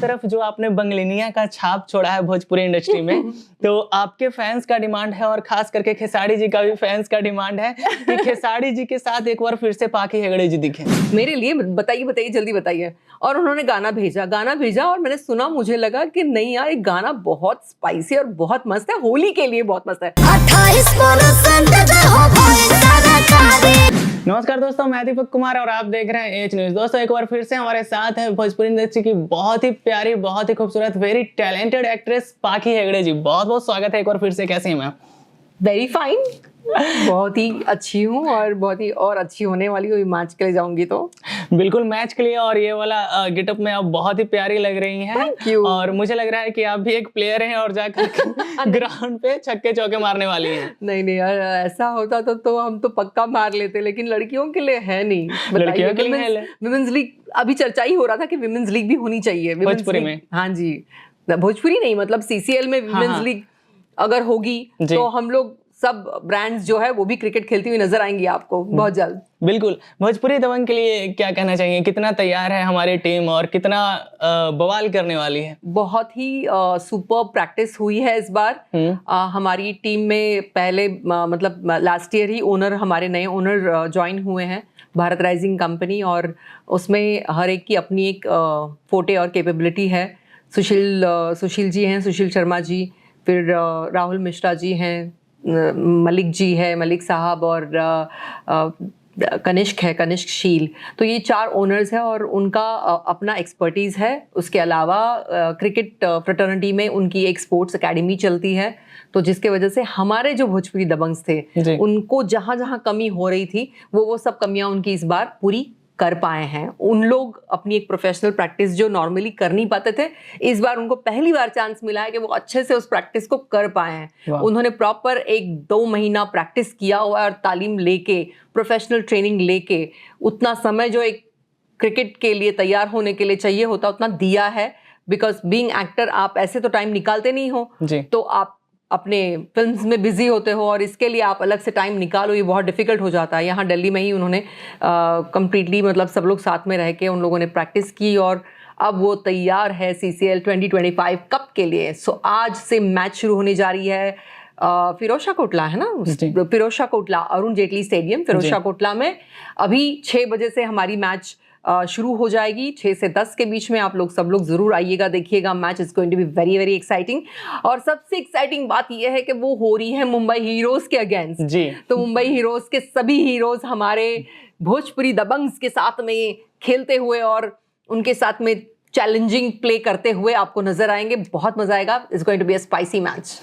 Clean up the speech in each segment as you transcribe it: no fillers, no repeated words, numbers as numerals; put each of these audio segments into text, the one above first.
तरफ जो आपने बंगलिनिया का छाप छोड़ा है भोजपुरी इंडस्ट्री में, तो आपके फैंस का डिमांड है और खास करके खेसारी जी का भी फैंस का डिमांड है कि खेसारी जी के साथ एक बार फिर से पाखी हेगड़े जी दिखे। मेरे लिए बताइए जल्दी बताइए। और उन्होंने गाना भेजा और मैंने सुना, मुझे लगा कि नहीं यार, एक गाना बहुत स्पाइसी और बहुत मस्त है, होली के लिए बहुत मस्त है। नमस्कार दोस्तों, मैं दीपक कुमार और आप देख रहे हैं एच न्यूज। दोस्तों एक बार फिर से हमारे साथ है भोजपुरी इंडस्ट्री की बहुत ही प्यारी, बहुत ही खूबसूरत, वेरी टैलेंटेड एक्ट्रेस पाखी हेगड़े जी। बहुत बहुत स्वागत है एक बार फिर से। कैसे हैं मैम? वेरी फाइन, बहुत ही अच्छी हूँ और बहुत ही और अच्छी होने वाली हूँ मैच के लिए जाऊंगी तो। बिल्कुल मैच के लिए। और ये वाला गेटअप में आप बहुत ही प्यारी लग रही हैं। Thank you. और मुझे लग रहा है कि आप भी एक प्लेयर हैं और जाकर ग्राउंड पे छक्के चौके मारने वाली हैं। नहीं यार, ऐसा होता तो हम तो पक्का मार लेते, लेकिन लड़कियों के लिए है नहीं। लड़कियों के लिए है। विमेंस लीग अभी चर्चा ही हो रहा था कि विमेंस लीग भी होनी चाहिए भोजपुरी में। हाँ जी, भोजपुरी नहीं, मतलब सीसीएल में विमेंस लीग अगर होगी तो हम लोग सब ब्रांड्स जो है वो भी क्रिकेट खेलती हुई नजर आएंगी आपको बहुत जल्द। बिल्कुल। भोजपुरी दबंग के लिए क्या कहना चाहिए? कितना तैयार है हमारी टीम और कितना बवाल करने वाली है? बहुत ही सुपर प्रैक्टिस हुई है इस बार। हमारी टीम में पहले मतलब लास्ट ईयर ही हमारे नए ओनर ज्वाइन हुए हैं, भारत राइजिंग कंपनी, और उसमें हर एक की अपनी एक फोटे और कैपेबिलिटी है। सुशील जी हैं, सुशील शर्मा जी, फिर राहुल मिश्रा जी हैं, मलिक जी है, मलिक साहब, और कनिष्क शील। तो ये 4 ओनर्स हैं और उनका अपना एक्सपर्टीज़ है। उसके अलावा क्रिकेट फ्रेटर्निटी में उनकी एक स्पोर्ट्स एकेडमी चलती है, तो जिसके वजह से हमारे जो भोजपुरी दबंग्स थे उनको जहाँ जहाँ कमी हो रही थी वो सब कमियां उनकी इस बार पूरी कर पाए हैं। उन लोग अपनी एक प्रोफेशनल प्रैक्टिस जो नॉर्मली कर नहीं पाते थे, इस बार उनको पहली बार चांस मिला है कि वो अच्छे से उस प्रैक्टिस को कर पाए हैं। उन्होंने प्रॉपर 1-2 महीना प्रैक्टिस किया हुआ और तालीम लेके, प्रोफेशनल ट्रेनिंग लेके, उतना समय जो एक क्रिकेट के लिए तैयार होने के लिए चाहिए होता उतना दिया है। बिकॉज बीइंग एक्टर आप ऐसे तो टाइम निकालते नहीं हो, तो आप अपने फिल्म्स में बिजी होते हो और इसके लिए आप अलग से टाइम निकालो, ये बहुत डिफिकल्ट हो जाता है। यहाँ दिल्ली में ही उन्होंने कंप्लीटली मतलब सब लोग साथ में रह के उन लोगों ने प्रैक्टिस की और अब वो तैयार है CCL 2025 कप के लिए। सो आज से मैच शुरू होने जा रही है। फिरोजशाह कोटला है ना, फिरोजशाह कोटला, अरुण जेटली स्टेडियम फिरोजशाह कोटला में अभी 6 बजे से हमारी मैच शुरू हो जाएगी। 6 से 10 के बीच में आप लोग सब लोग जरूर आइएगा, देखिएगा। Match is going to be very very exciting. और सबसे एक्साइटिंग बात यह है कि वो हो रही है मुंबई हीरोज के अगेंस्ट जी। तो मुंबई हीरोज के सभी हीरोज हमारे भोजपुरी दबंग्स के साथ में खेलते हुए और उनके साथ में चैलेंजिंग प्ले करते हुए आपको नजर आएंगे। बहुत मजा आएगा। It's going to be a spicy match.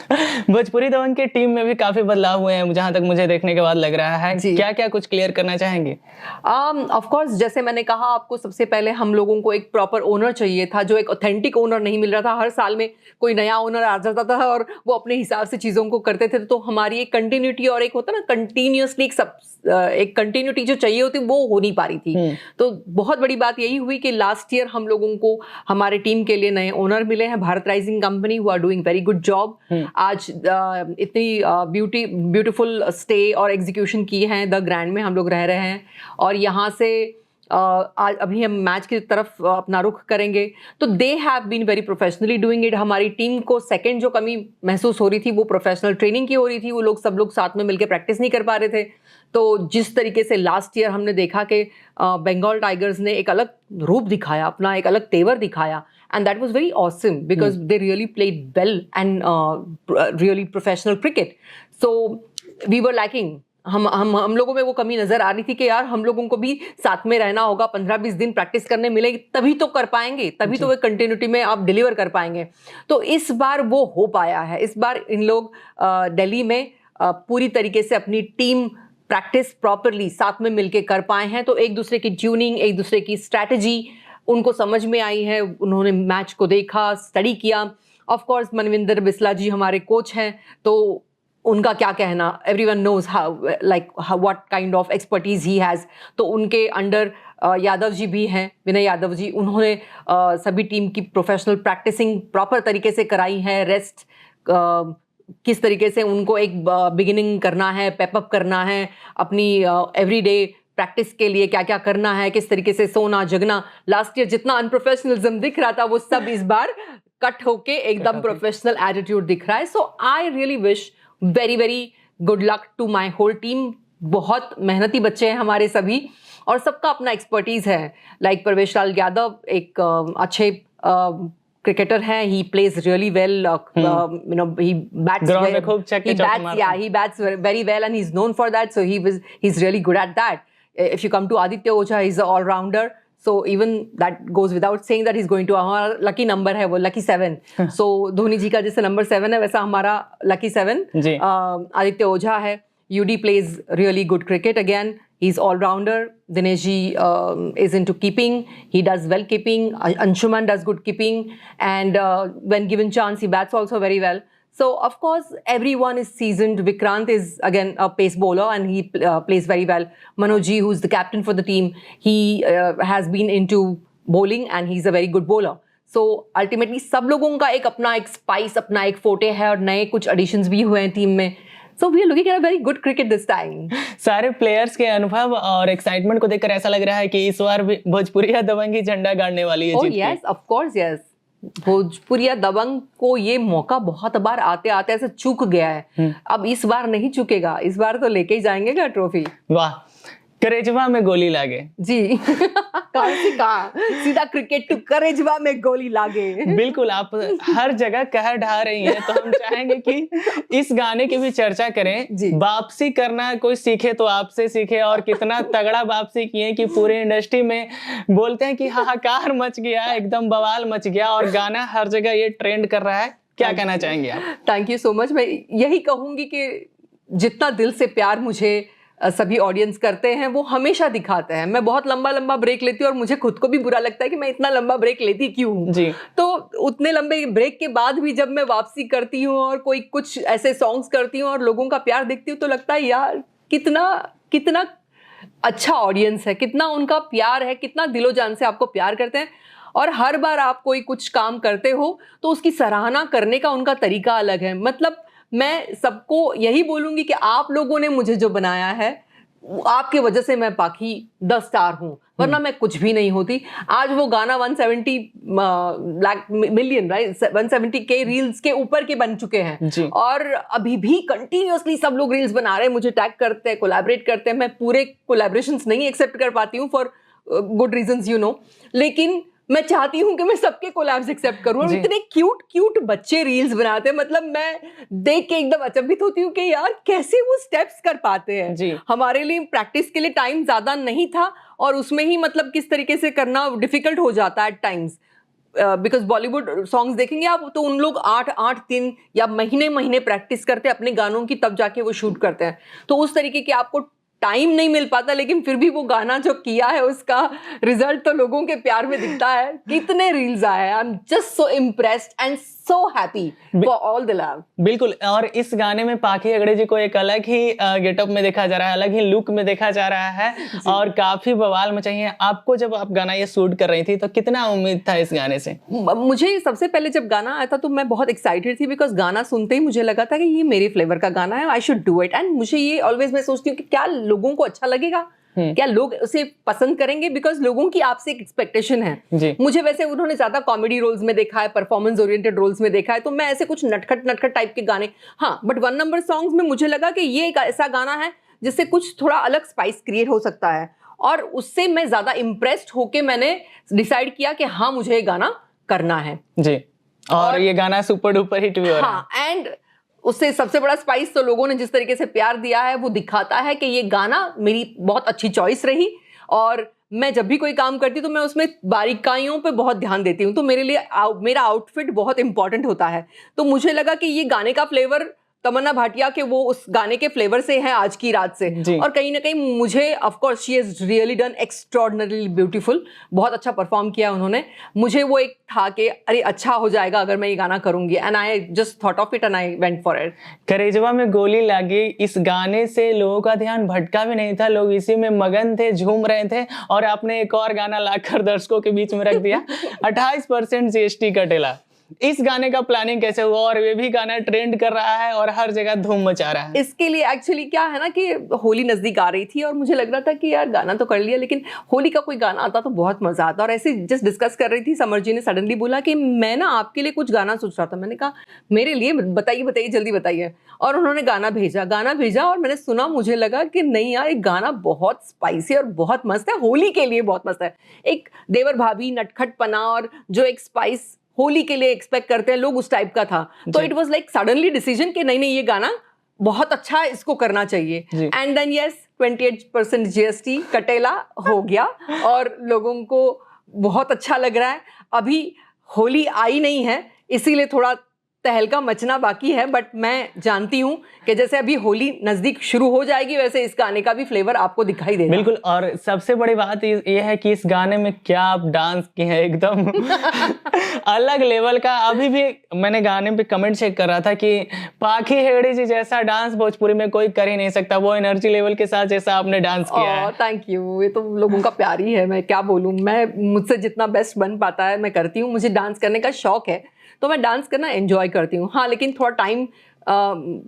Bhojpuri Dabangg के टीम में भी काफी बदलाव हुए हैं जहां तक मुझे देखने के बाद लग रहा है। क्या क्या कुछ क्लियर करना चाहेंगे? ऑफ कोर्स, जैसे मैंने कहा आपको, सबसे पहले हम लोगों को एक प्रॉपर ओनर चाहिए था, जो एक ऑथेंटिक ओनर नहीं मिल रहा था। हर साल में कोई नया ओनर आ जाता था और वो अपने हिसाब से चीजों को करते थे। तो हमारी एक कंटिन्यूटी और एक होता ना कंटिन्यूसली एक कंटिन्यूटी जो चाहिए होती वो हो नहीं पा रही थी। तो बहुत बड़ी बात यही हुई कि लास्ट ईयर हम लोगों को हमारे टीम के लिए नए ओनर मिले हैं, Bharat rising company, who are doing very good job. आज इतनी ब्यूटीफुल स्टे और एग्जीक्यूशन की है द ग्रैंड में हम लोग रह रहे हैं और यहाँ से आज अभी हम मैच की तरफ अपना रुख करेंगे। तो they have been very professionally doing it. हमारी टीम को सेकंड जो कमी महसूस हो रही थी वो प्रोफेशनल ट्रेनिंग की हो रही थी। वो लोग सब लोग साथ में मिलकर प्रैक्टिस नहीं कर पा रहे थे। तो जिस तरीके से लास्ट ईयर हमने देखा कि बंगाल टाइगर्स ने एक अलग रूप दिखाया, अपना एक अलग तेवर दिखाया, and that was very awesome because they really played well and really professional cricket. So we were lacking. हम लोगों में वो कमी नजर आ रही थी कि यार हम लोगों को भी साथ में रहना होगा, 15-20 दिन प्रैक्टिस करने मिलेगी, तभी तो कर पाएंगे, तभी तो वो कंटिन्यूटी में आप डिलीवर कर पाएंगे। तो इस बार वो हो पाया है। इस बार इन लोग दिल्ली में पूरी तरीके से अपनी टीम प्रैक्टिस प्रॉपरली साथ में मिलके कर पाए हैं। तो एक दूसरे की ट्यूनिंग, एक दूसरे की स्ट्रैटेजी उनको समझ में आई है। उन्होंने मैच को देखा, स्टडी किया। ऑफ कोर्स मनविंदर बिस्ला जी हमारे कोच हैं, तो उनका क्या कहना, everyone knows how what kind of expertise he has. तो उनके अंडर यादव जी भी हैं, विनय यादव जी, उन्होंने सभी टीम की प्रोफेशनल प्रैक्टिसिंग प्रॉपर तरीके से कराई है। रेस्ट किस तरीके से उनको एक बिगिनिंग करना है, पेपअप करना है, अपनी एवरीडे प्रैक्टिस के लिए क्या क्या करना है, किस तरीके से सोना जगना। लास्ट ईयर जितना अनप्रोफेशनलिज्म दिख रहा था वो सब इस बार कट होके एकदम प्रोफेशनल एटीट्यूड दिख रहा है। So I really wish very very good luck to my whole team. बहुत मेहनती बच्चे हैं हमारे सभी और सबका अपना एक्सपर्टीज है। लाइक प्रवेश लाल यादव एक अच्छे क्रिकेटर हैं, he plays really well, you know, he bats ground में खूब छक्के चौके मारता है। he bats very well and he's known for that, so he's really good at that. If you come to Aditya Oja, he's an all-rounder, so even that goes without saying that he's going to, हमारा lucky number है वो lucky 7, so Dhoni जी का जैसे number 7 है वैसा हमारा lucky 7 Aditya ओझा है। UD plays really good cricket again. He's all-rounder. Dinesh ji is into keeping. He does well keeping. Anshuman does good keeping. And when given chance, he bats also very well. So, of course, everyone is seasoned. Vikrant is, again, a pace bowler and he plays very well. Manoj ji, who's the captain for the team, he has been into bowling and he's a very good bowler. So, ultimately, सब लोगों का एक अपना एक spice, अपना एक forte है और नए कुछ additions भी हुए हैं टीम में। So we are looking at a very good cricket this time. सारे प्लेयर्स के अनुभव और एक्साइटमेंट को देखकर ऐसा लग रहा है कि इस बार भी भोजपुरिया दबंग ही झंडा गाड़ने वाली है। Oh yes, of course yes. भोजपुरिया दबंग को ये मौका बहुत बार आते आते ऐसे चूक गया है। अब इस बार नहीं चुकेगा, इस बार तो लेके ही जाएंगे क्या ट्रॉफी। वाह, करेजवा में गोली लागे जी कहाँ से कहाँ, सीधा क्रिकेट टू करेजवा में गोली लागे। बिल्कुल, आप हर जगह कहर ढा रही हैं, तो हम चाहेंगे कि इस गाने की भी चर्चा करें। वापसी करना कोई सीखे तो आपसे सीखे, और कितना तगड़ा वापसी किए कि पूरे इंडस्ट्री में बोलते हैं कि हाहाकार मच गया, एकदम बवाल मच गया और गाना हर जगह ये ट्रेंड कर रहा है। क्या कहना चाहेंगे आप? Thank you so much. मैं यही कहूंगी कि जितना दिल से प्यार मुझे सभी ऑडियंस करते हैं वो हमेशा दिखाते हैं। मैं बहुत लंबा लंबा ब्रेक लेती हूँ और मुझे खुद को भी बुरा लगता है कि मैं इतना लंबा ब्रेक लेती क्यों हूँ जी। तो उतने लंबे ब्रेक के बाद भी जब मैं वापसी करती हूँ और कोई कुछ ऐसे सॉन्ग्स करती हूँ और लोगों का प्यार देखती हूँ तो लगता है यार कितना कितना अच्छा ऑडियंस है, कितना उनका प्यार है, कितना दिलो जान से आपको प्यार करते हैं। और हर बार आप कोई कुछ काम करते हो तो उसकी सराहना करने का उनका तरीका अलग है। मतलब मैं सबको यही बोलूंगी कि आप लोगों ने मुझे जो बनाया है आपके वजह से मैं बाकी 10 स्टार हूं, वरना मैं कुछ भी नहीं होती। आज वो गाना 170 लाख मिलियन राइट 170 के रील्स के ऊपर के बन चुके हैं और अभी भी कंटिन्यूअसली सब लोग रील्स बना रहे हैं, मुझे टैग करते हैं, कोलैबोरेट करते हैं। मैं पूरे कोलैबोरेशंस नहीं एक्सेप्ट कर पाती हूँ for good reasons you know, लेकिन मैं चाहती हूँ कि मैं सबके कोलैब्स एक्सेप्ट करूँ। और इतने क्यूट क्यूट बच्चे रील्स बनाते हैं, मतलब मैं देख के एकदम अचंभित होती हूँ कि यार कैसे वो स्टेप्स कर पाते हैं। हमारे लिए प्रैक्टिस के लिए टाइम ज्यादा नहीं था और उसमें ही मतलब किस तरीके से करना डिफिकल्ट हो जाता है at times, because Bollywood songs देखेंगे आप तो उन लोग 8 दिन या महीने महीने प्रैक्टिस करते हैं अपने गानों की, तब जाके वो शूट करते हैं। तो उस तरीके के आपको टाइम नहीं मिल पाता, लेकिन फिर भी वो गाना जो किया है उसका रिजल्ट तो लोगों के प्यार में दिखता है। कितने रील्स आए, I am just so impressed and so happy for all the love. बिल्कुल, और इस गाने में पाखी हेगड़े जी को एक अलग ही गेटअप में देखा जा रहा है, अलग ही लुक में देखा जा रहा है और काफी बवाल मचाई है। आपको जब आप गाना ये शूट कर रही थी तो कितना उम्मीद था इस गाने से? मुझे सबसे पहले जब गाना आया था तो मैं बहुत एक्साइटेड थी, बिकॉज गाना सुनते ही मुझे लगा था कि ये मेरे फ्लेवर का गाना है, I should do it. And मुझे ये ऑलवेज मैं सोचती हूँ कि क्या लोगों को अच्छा लगेगा, क्या लोग उसे पसंद करेंगे, बिकॉज लोगों की आपसे एक एक्सपेक्टेशन है। मुझे वैसे उन्होंने ज्यादा कॉमेडी रोल्स में देखा है, परफॉर्मेंस ओरिएंटेड रोल्स में देखा है, तो मैं ऐसे कुछ नटखट टाइप के गाने, हाँ, बट 1 नंबर सॉन्ग्स में मुझे लगा कि ये एक ऐसा गाना है जिससे कुछ थोड़ा अलग स्पाइस क्रिएट हो सकता है और उससे मैं ज्यादा इम्प्रेस्ड होके मैंने डिसाइड किया कि हाँ मुझे ये गाना करना है जी। और ये गाना सुपर डुपर हिट भी हो रहा है। हाँ, एंड उससे सबसे बड़ा स्पाइस तो लोगों ने जिस तरीके से प्यार दिया है वो दिखाता है कि ये गाना मेरी बहुत अच्छी चॉइस रही। और मैं जब भी कोई काम करती हूँ तो मैं उसमें बारीकाइयों पे बहुत ध्यान देती हूँ, तो मेरे लिए मेरा आउटफिट बहुत इंपॉर्टेंट होता है। तो मुझे लगा कि ये गाने का फ्लेवर तमन्ना भाटिया के वो उस गाने के फ्लेवर से है आज की रात से, और कहीं ना कहीं मुझे of course she has really done extraordinarily beautiful, बहुत अच्छा परफॉर्म किया उन्होंने। मुझे वो एक था कि अरे अच्छा हो जाएगा अगर मैं ये गाना करूंगी, and I just thought of it and I went for it. करेजवा में गोली लागी, इस गाने से लोगों का ध्यान भटका भी नहीं था, लोग इसी में मगन थे, झूम रहे थे, और आपने एक और गाना लाकर दर्शकों के बीच में रख दिया 28% GST कटेला। इस गाने का प्लानिंग कैसे हुआ और ये भी गाना ट्रेंड कर रहा है और हर जगह धूम मचा रहा है? इसके लिए एक्चुअली क्या है ना कि होली नजदीक आ रही थी और मुझे लग रहा था कि यार गाना तो कर लिया, लेकिन होली का कोई गाना आता तो बहुत मजा आता। और ऐसे जस्ट डिस्कस कर रही थी, समर जी ने सडनली बोला कि मैं ना आपके लिए कुछ गाना सोच रहा था। मैंने कहा मेरे लिए? बताइए बताइए जल्दी बताइए। और उन्होंने गाना भेजा और मैंने सुना, मुझे लगा कि नहीं यार, एक गाना बहुत स्पाइसी और बहुत मस्त है, होली के लिए बहुत मस्त है। एक देवर भाभी नटखटपना और जो एक स्पाइस होली के लिए एक्सपेक्ट करते हैं लोग, उस टाइप का था। तो it was like suddenly decision कि नहीं ये गाना बहुत अच्छा है, इसको करना चाहिए। एंड देन यस, 28% GST कटेला हो गया और लोगों को बहुत अच्छा लग रहा है। अभी होली आई नहीं है, इसीलिए थोड़ा तहलका मचना बाकी है, बट मैं जानती हूँ कि जैसे अभी होली नजदीक शुरू हो जाएगी वैसे इस गाने का भी फ्लेवर आपको दिखाई देगा। बिल्कुल। और सबसे बड़ी बात ये है कि इस गाने में क्या आप डांस किए हैं, एकदम अलग लेवल का। अभी भी मैंने गाने पे कमेंट चेक कर रहा था कि पाखी हेगड़े जी जैसा डांस भोजपुरी में कोई कर ही नहीं सकता, वो एनर्जी लेवल के साथ जैसा आपने डांस किया है। थैंक यू, ये तो लोगों का प्यार ही है, मैं क्या बोलूँ। मैं मुझसे जितना बेस्ट बन पाता है मैं करती हूँ। मुझे डांस करने का शौक है तो मैं डांस करना एंजॉय करती हूँ। हाँ, लेकिन थोड़ा टाइम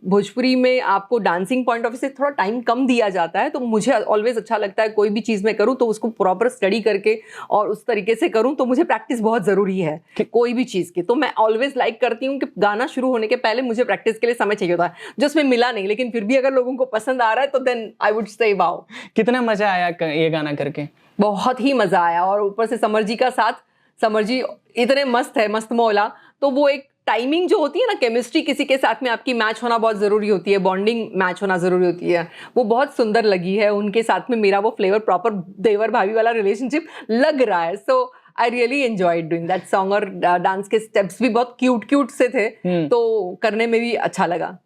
भोजपुरी में आपको डांसिंग पॉइंट ऑफ व्यू से थोड़ा टाइम कम दिया जाता है, तो मुझे ऑलवेज अच्छा लगता है कोई भी चीज़ मैं करूँ तो उसको प्रॉपर स्टडी करके और उस तरीके से करूँ। तो मुझे प्रैक्टिस बहुत ज़रूरी है कोई भी चीज़ की। तो मैं ऑलवेज लाइक करती हूँ कि गाना शुरू होने के पहले मुझे प्रैक्टिस के लिए समय चाहिए होता है, जो उसमें मिला नहीं। लेकिन फिर भी अगर लोगों को पसंद आ रहा है तो then I would say wow. कितना मजा आया ये गाना करके? बहुत ही मजा आया। और ऊपर से समर जी का साथ, समर जी इतने मस्त है, मस्त मौला। तो वो एक टाइमिंग जो होती है ना, केमिस्ट्री किसी के साथ में आपकी मैच होना बहुत ज़रूरी होती है, बॉन्डिंग मैच होना ज़रूरी होती है, वो बहुत सुंदर लगी है। उनके साथ में मेरा वो फ्लेवर प्रॉपर देवर भाभी वाला रिलेशनशिप लग रहा है। So I really enjoyed doing that song. और डांस के स्टेप्स भी बहुत क्यूट से थे, तो करने में भी अच्छा लगा।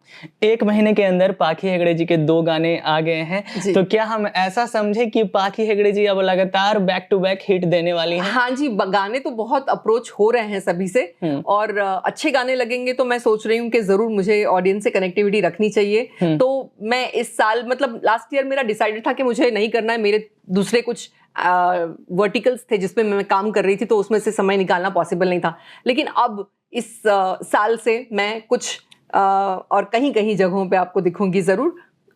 1 महीने के अंदर पाखी हेगड़े जी के 2 गाने आ गए हैं, तो क्या हम ऐसा समझे कि पाखी हेगड़े जी अब लगातार बैक टू बैक हिट देने वाली हैं? हाँ जी, गाने तो बहुत अप्रोच हो रहे हैं सभी से और अच्छे गाने लगेंगे तो मैं सोच रही हूँ कि जरूर मुझे ऑडियंस से कनेक्टिविटी रखनी चाहिए। तो मैं इस साल, मतलब लास्ट ईयर मेरा डिसाइडेड था कि मुझे नहीं करना है, मेरे दूसरे कुछ वर्टिकल्स थे जिसमें मैं काम कर रही थी, तो उसमें से समय निकालना पॉसिबल नहीं था। लेकिन अब इस साल से मैं कुछ और कहीं जगहों पे आपको दिखूंगी जरूर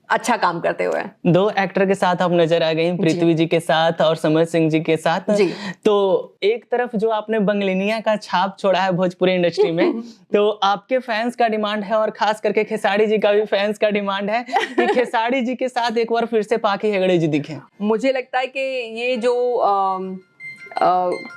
अच्छा काम करते हुए। 2 एक्टर के साथ आप नजर आ गई, पृथ्वी जी के साथ और समर सिंह जी के साथ जी। तो एक तरफ जो आपने बंगलिनिया का छाप छोड़ा है भोजपुरी इंडस्ट्री में, तो आपके फैंस का डिमांड है और खास करके खेसारी जी का भी फैंस का डिमांड है कि खेसारी जी के साथ एक बार फिर से पाखी हेगड़े जी दिखे। मुझे लगता है कि ये जो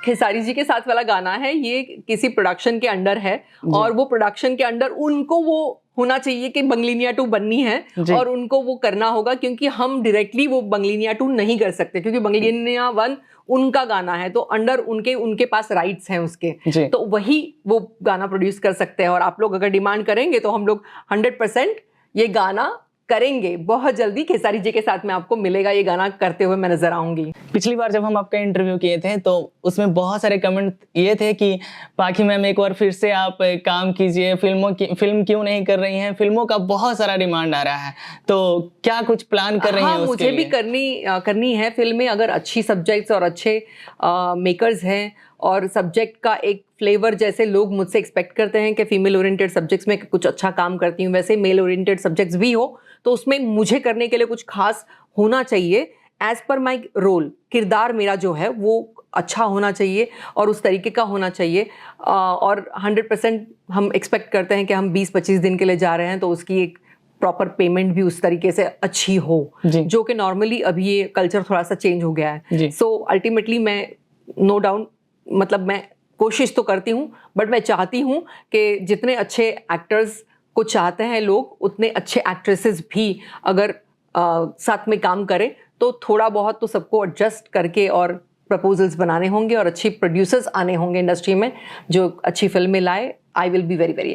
खेसारी जी के साथ वाला गाना है, ये किसी प्रोडक्शन के अंडर है और वो प्रोडक्शन के अंडर उनको वो होना चाहिए कि बंगलिनिया 2 बननी है और उनको वो करना होगा, क्योंकि हम डायरेक्टली वो बंगलिनिया 2 नहीं कर सकते, क्योंकि बंगलिनिया 1 उनका गाना है, तो अंडर उनके पास राइट्स हैं उसके, तो वही वो गाना प्रोड्यूस कर सकते हैं। और आप लोग अगर डिमांड करेंगे तो हम लोग 100% ये गाना करेंगे। बहुत जल्दी खेसारी जी के साथ में आपको मिलेगा, ये गाना करते हुए मैं नजर आऊंगी। पिछली बार जब हम आपका इंटरव्यू किए थे तो उसमें बहुत सारे कमेंट ये थे कि पाखी मैम एक बार फिर से आप काम कीजिए, फिल्म क्यों नहीं कर रही हैं, फिल्मों का बहुत सारा डिमांड आ रहा है, तो क्या कुछ प्लान कर रही हैं उसके मुझे लिए? भी करनी है फिल्में, अगर अच्छी सब्जेक्ट्स और अच्छे मेकर्स हैं और सब्जेक्ट का एक फ्लेवर, जैसे लोग मुझसे एक्सपेक्ट करते हैं कि फीमेल ओरिएंटेड सब्जेक्ट्स में कुछ अच्छा काम करती हूँ, वैसे मेल ओरिएंटेड सब्जेक्ट्स भी हो, तो उसमें मुझे करने के लिए कुछ खास होना चाहिए एज पर माई रोल। किरदार मेरा जो है वो अच्छा होना चाहिए और उस तरीके का होना चाहिए। और 100% हम एक्सपेक्ट करते हैं कि हम 20-25 दिन के लिए जा रहे हैं, तो उसकी एक प्रॉपर पेमेंट भी उस तरीके से अच्छी हो, जो कि नॉर्मली अभी ये कल्चर थोड़ा सा चेंज हो गया है। सो अल्टीमेटली मैं नो डाउट, मतलब मैं कोशिश तो करती हूँ, बट मैं चाहती हूँ कि जितने अच्छे एक्टर्स को चाहते हैं लोग, उतने अच्छे एक्ट्रेसेस भी अगर साथ में काम करें तो थोड़ा बहुत तो सबको एडजस्ट करके और प्रपोजल्स बनाने होंगे और अच्छी प्रोड्यूसर्स आने होंगे इंडस्ट्री में जो अच्छी फिल्में लाए। I will be very very